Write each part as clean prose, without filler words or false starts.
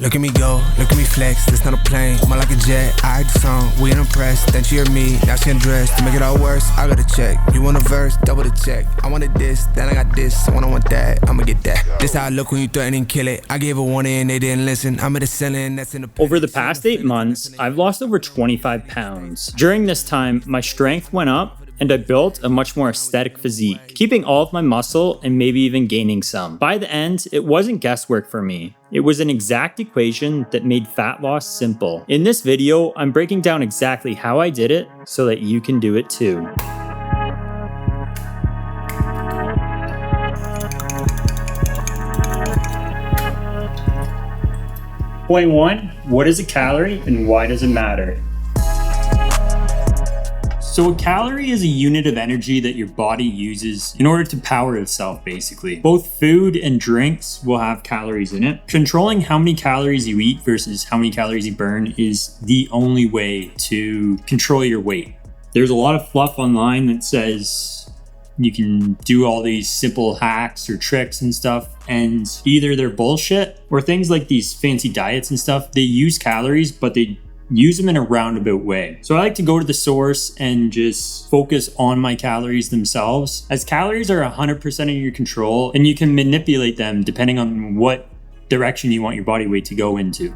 Look at me go, look at me flex, this not a plane, more like a jet. I heard the song, we ain't impressed, then she heard me, now she undressed. To make it all worse, I got a check. You want a verse, double the check. I wanted this, then I got this, I want that, I'ma get that. This how I look when you threaten and kill it. I gave a warning and they didn't listen. I'm at a ceiling, that's in the Over the past 8 months, I've lost over 25 pounds. During this time, my strength went up, and I built a much more aesthetic physique, keeping all of my muscle and maybe even gaining some. By the end, it wasn't guesswork for me. It was an exact equation that made fat loss simple. In this video, I'm breaking down exactly how I did it so that you can do it too. Point 1, what is a calorie and why does it matter? So a calorie is a unit of energy that your body uses in order to power itself, basically. Both food and drinks will have calories in it. Controlling how many calories you eat versus how many calories you burn is the only way to control your weight. There's a lot of fluff online that says you can do all these simple hacks or tricks and stuff, and either they're bullshit or things like these fancy diets and stuff, they use calories, but they use them in a roundabout way. So I like to go to the source and just focus on my calories themselves, as calories are 100% in your control and you can manipulate them depending on what direction you want your body weight to go into.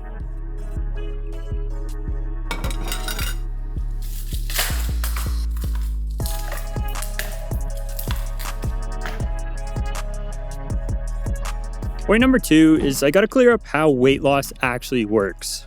Point number 2 is I gotta clear up how weight loss actually works.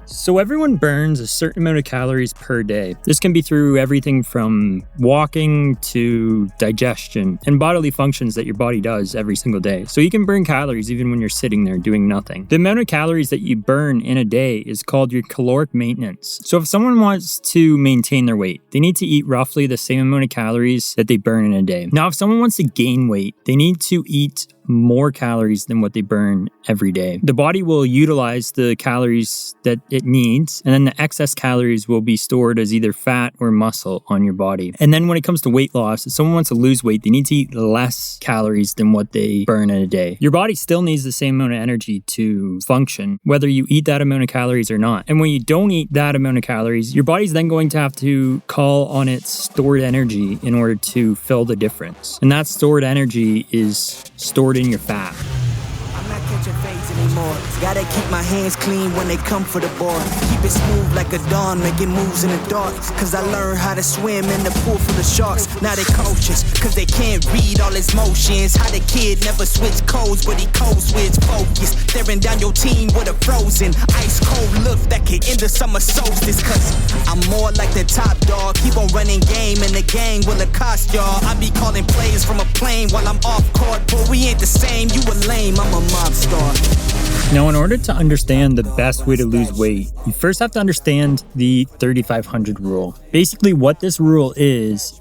So everyone burns a certain amount of calories per day. This can be through everything from walking to digestion and bodily functions that your body does every single day. So you can burn calories even when you're sitting there doing nothing. The amount of calories that you burn in a day is called your caloric maintenance. So if someone wants to maintain their weight, they need to eat roughly the same amount of calories that they burn in a day. Now, if someone wants to gain weight, they need to eat more calories than what they burn every day. The body will utilize the calories that it needs, and then the excess calories will be stored as either fat or muscle on your body. And then when it comes to weight loss, if someone wants to lose weight, they need to eat less calories than what they burn in a day. Your body still needs the same amount of energy to function, whether you eat that amount of calories or not. And when you don't eat that amount of calories, your body's then going to have to call on its stored energy in order to fill the difference. And that stored energy is stored in your fat. I'm not catching fades anymore. Gotta keep my hands clean when they come for the ball. Keep it smooth like a dawn, making moves in the dark. Cause I learned how to swim in the pool full of sharks. Now they coaches, cause they can't read all his motions. How the kid never switch codes, but he code switch focus. Staring down your team with a frozen ice cold look that can end the summer solstice. Cause I'm more like the top dog. Keep on running game and the gang will accost y'all. I be calling plays from a plane while I'm off court. But we ain't the same, you a lame, I'm a mob star. Now, in order to understand the best way to lose weight, you first have to understand the 3500 rule. Basically, what this rule is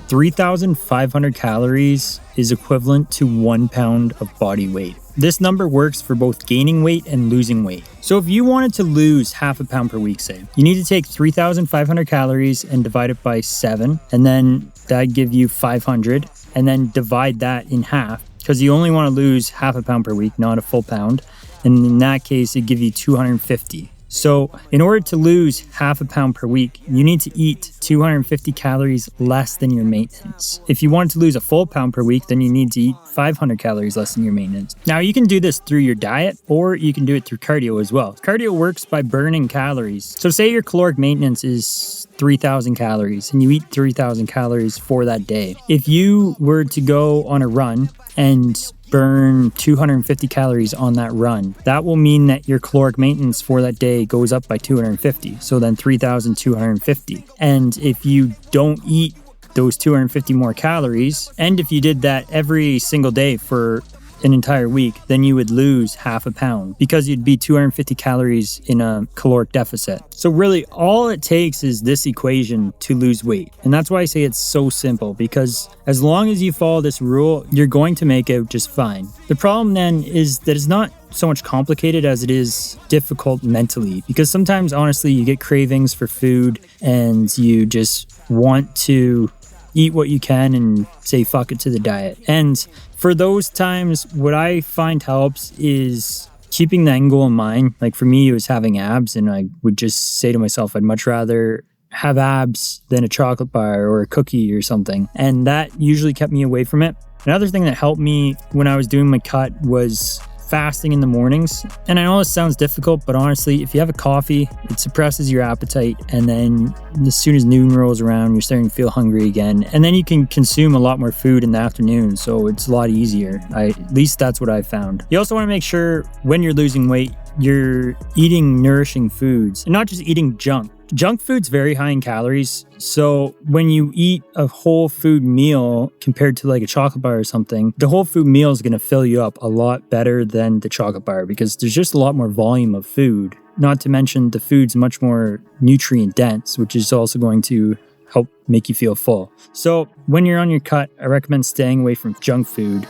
3,500 calories is equivalent to 1 pound of body weight. This number works for both gaining weight and losing weight. So if you wanted to lose half a pound per week, say, you need to take 3,500 calories and divide it by 7, and then that'd give you 500, and then divide that in half, because you only want to lose half a pound per week, not a full pound. And in that case, it'd give you 250. So in order to lose half a pound per week, you need to eat 250 calories less than your maintenance. If you want to lose a full pound per week, then you need to eat 500 calories less than your maintenance. Now, you can do this through your diet, or you can do it through cardio as well. Cardio works by burning calories. So say your caloric maintenance is 3,000 calories and you eat 3,000 calories for that day. If you were to go on a run and burn 250 calories on that run, that will mean that your caloric maintenance for that day goes up by 250. So then 3,250. And if you don't eat those 250 more calories, and if you did that every single day for an entire week, then you would lose half a pound because you'd be 250 calories in a caloric deficit. So really all it takes is this equation to lose weight. And that's why I say it's so simple, because as long as you follow this rule, you're going to make out just fine. The problem then is that it's not so much complicated as it is difficult mentally, because sometimes honestly you get cravings for food and you just want to eat what you can and say fuck it to the diet. And for those times, what I find helps is keeping the end goal in mind. Like for me, it was having abs, and I would just say to myself, I'd much rather have abs than a chocolate bar or a cookie or something. And that usually kept me away from it. Another thing that helped me when I was doing my cut was fasting in the mornings. And I know this sounds difficult, but honestly, if you have a coffee, it suppresses your appetite. And then as soon as noon rolls around, you're starting to feel hungry again. And then you can consume a lot more food in the afternoon. So it's a lot easier. At least that's what I've found. You also want to make sure when you're losing weight, you're eating nourishing foods and not just eating junk. Junk food's very high in calories. So when you eat a whole food meal compared to like a chocolate bar or something, the whole food meal is going to fill you up a lot better than the chocolate bar because there's just a lot more volume of food. Not to mention the food's much more nutrient dense, which is also going to help make you feel full. So when you're on your cut, I recommend staying away from junk food.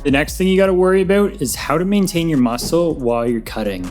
The next thing you got to worry about is how to maintain your muscle while you're cutting.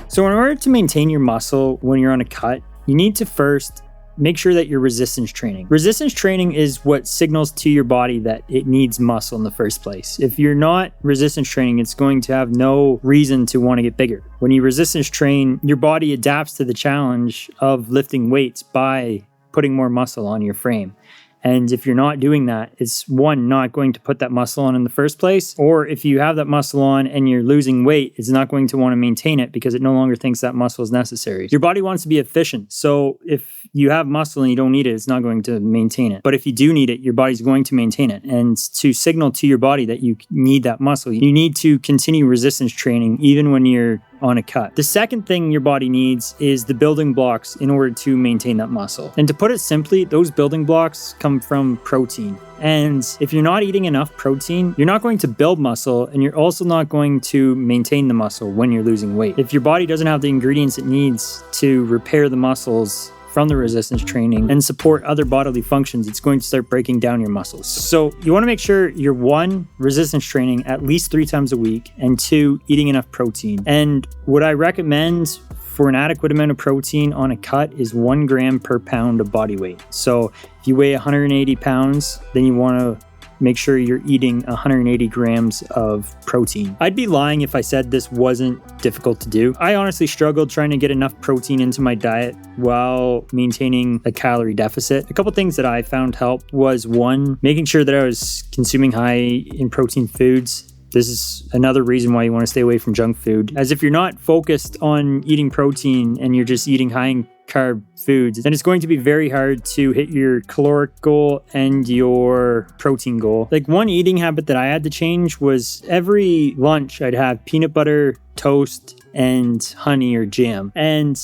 So in order to maintain your muscle when you're on a cut, you need to first make sure that you're resistance training. Resistance training is what signals to your body that it needs muscle in the first place. If you're not resistance training, it's going to have no reason to want to get bigger. When you resistance train, your body adapts to the challenge of lifting weights by putting more muscle on your frame. And if you're not doing that, it's one, not going to put that muscle on in the first place. Or if you have that muscle on and you're losing weight, it's not going to want to maintain it because it no longer thinks that muscle is necessary. Your body wants to be efficient. So if you have muscle and you don't need it, it's not going to maintain it. But if you do need it, your body's going to maintain it. And to signal to your body that you need that muscle, you need to continue resistance training even when you're on a cut. The second thing your body needs is the building blocks in order to maintain that muscle. And to put it simply, those building blocks come from protein. And if you're not eating enough protein, you're not going to build muscle, and you're also not going to maintain the muscle when you're losing weight. If your body doesn't have the ingredients it needs to repair the muscles from the resistance training and support other bodily functions, it's going to start breaking down your muscles. So you want to make sure you're one, resistance training at least 3 times a week, and 2, eating enough protein. And what I recommend for an adequate amount of protein on a cut is 1 gram per pound of body weight. So if you weigh 180 pounds, then you want to make sure you're eating 180 grams of protein. I'd be lying if I said this wasn't difficult to do. I honestly struggled trying to get enough protein into my diet while maintaining a calorie deficit. A couple things that I found help was 1, making sure that I was consuming high in protein foods. This is another reason why you want to stay away from junk food. As if you're not focused on eating protein and you're just eating high in carb foods, then it's going to be very hard to hit your caloric goal and your protein goal. Like one eating habit that I had to change was every lunch I'd have peanut butter, toast, and honey or jam. And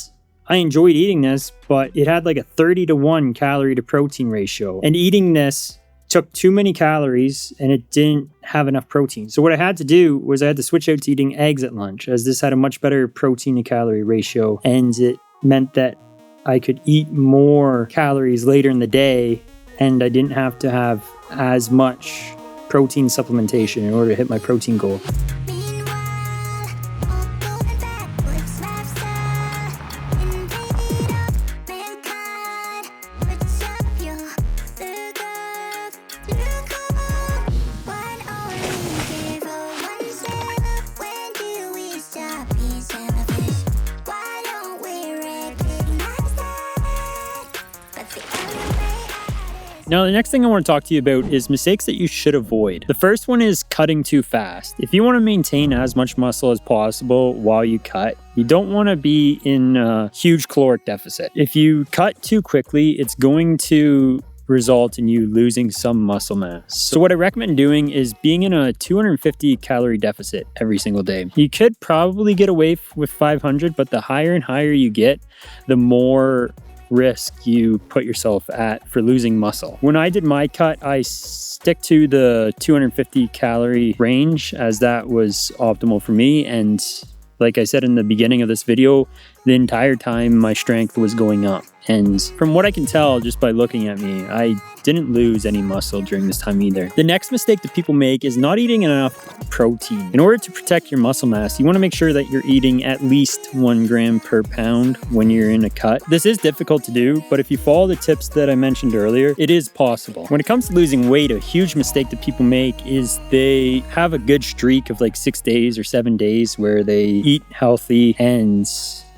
I enjoyed eating this, but it had like a 30-to-1 calorie to protein ratio. And eating this took too many calories and it didn't have enough protein. So what I had to do was I had to switch out to eating eggs at lunch, as this had a much better protein to calorie ratio. And it meant that I could eat more calories later in the day and I didn't have to have as much protein supplementation in order to hit my protein goal. Now, the next thing I want to talk to you about is mistakes that you should avoid. The first one is cutting too fast. If you want to maintain as much muscle as possible while you cut, you don't want to be in a huge caloric deficit. If you cut too quickly, it's going to result in you losing some muscle mass. So what I recommend doing is being in a 250 calorie deficit every single day. You could probably get away with 500, but the higher and higher you get, the more risk you put yourself at for losing muscle. When I did my cut, I stick to the 250 calorie range as that was optimal for me. And like I said in the beginning of this video, the entire time my strength was going up. And from what I can tell just by looking at me, I didn't lose any muscle during this time either. The next mistake that people make is not eating enough protein. In order to protect your muscle mass, you want to make sure that you're eating at least 1 gram per pound when you're in a cut. This is difficult to do, but if you follow the tips that I mentioned earlier, it is possible. When it comes to losing weight, a huge mistake that people make is they have a good streak of like 6 days or 7 days where they eat healthy and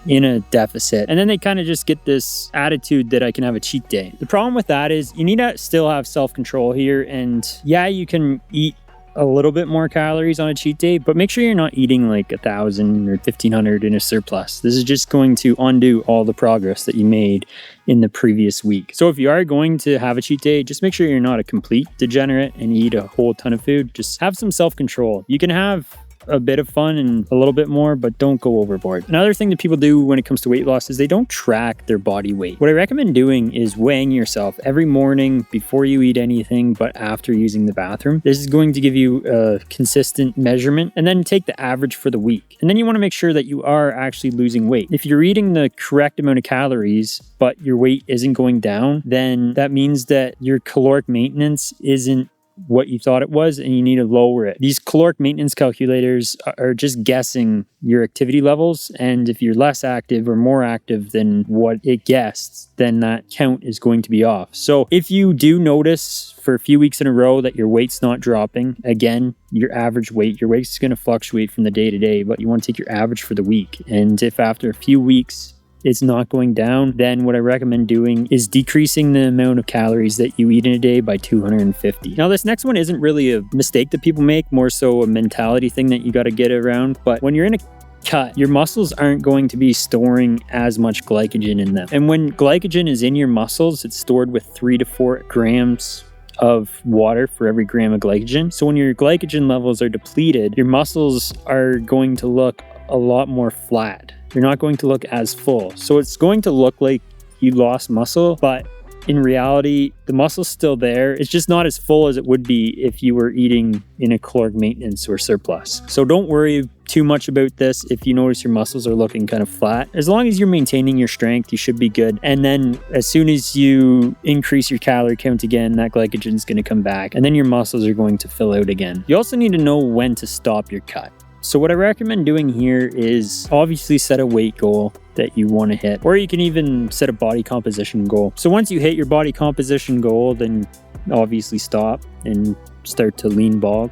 in a deficit. And then they kind of just get this attitude that I can have a cheat day. The problem with that is you need to still have self-control here. And yeah, you can eat a little bit more calories on a cheat day, but make sure you're not eating like 1,000 or 1,500 in a surplus. This is just going to undo all the progress that you made in the previous week. So if you are going to have a cheat day, just make sure you're not a complete degenerate and eat a whole ton of food. Just have some self-control. You can have a bit of fun and a little bit more, but don't go overboard. Another thing that people do when it comes to weight loss is they don't track their body weight. What I recommend doing is weighing yourself every morning before you eat anything, but after using the bathroom. This is going to give you a consistent measurement, and then take the average for the week. And then you want to make sure that you are actually losing weight. If you're eating the correct amount of calories, but your weight isn't going down, then that means that your caloric maintenance isn't what you thought it was, and you need to lower it. These caloric maintenance calculators are just guessing your activity levels, and if you're less active or more active than what it guessed, then that count is going to be off. So if you do notice for a few weeks in a row that your weight's not dropping, again, your average weight, your weight's going to fluctuate from the day to day, but you want to take your average for the week. And if after a few weeks it's not going down, then what I recommend doing is decreasing the amount of calories that you eat in a day by 250. Now, this next one isn't really a mistake that people make, more so a mentality thing that you got to get around. But when you're in a cut, your muscles aren't going to be storing as much glycogen in them. And when glycogen is in your muscles, it's stored with 3 to 4 grams of water for every gram of glycogen. So when your glycogen levels are depleted, your muscles are going to look a lot more flat. You're not going to look as full. So it's going to look like you lost muscle, but in reality, the muscle's still there. It's just not as full as it would be if you were eating in a caloric maintenance or surplus. So don't worry too much about this if you notice your muscles are looking kind of flat. As long as you're maintaining your strength, you should be good. And then as soon as you increase your calorie count again, that glycogen is going to come back, and then your muscles are going to fill out again. You also need to know when to stop your cut. So what I recommend doing here is obviously set a weight goal that you want to hit, or you can even set a body composition goal. So once you hit your body composition goal, then obviously stop and start to lean bulk.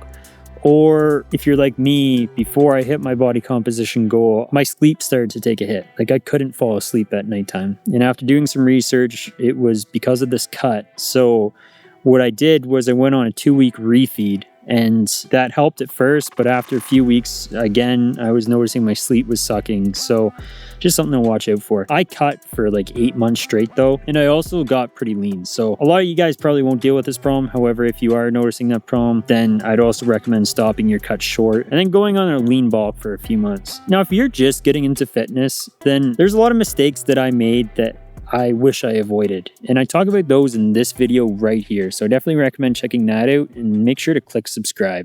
Or if you're like me, before I hit my body composition goal, my sleep started to take a hit. Like I couldn't fall asleep at nighttime. And after doing some research, it was because of this cut. So what I did was I went on a 2-week refeed. And that helped at first, but after a few weeks, again, I was noticing my sleep was sucking. So just something to watch out for. I cut for like 8 months straight though, and I also got pretty lean. So a lot of you guys probably won't deal with this problem. However, if you are noticing that problem, then I'd also recommend stopping your cut short and then going on a lean bulk for a few months. Now, if you're just getting into fitness, then there's a lot of mistakes that I made that I wish I avoided. And I talk about those in this video right here. So I definitely recommend checking that out, and make sure to click subscribe.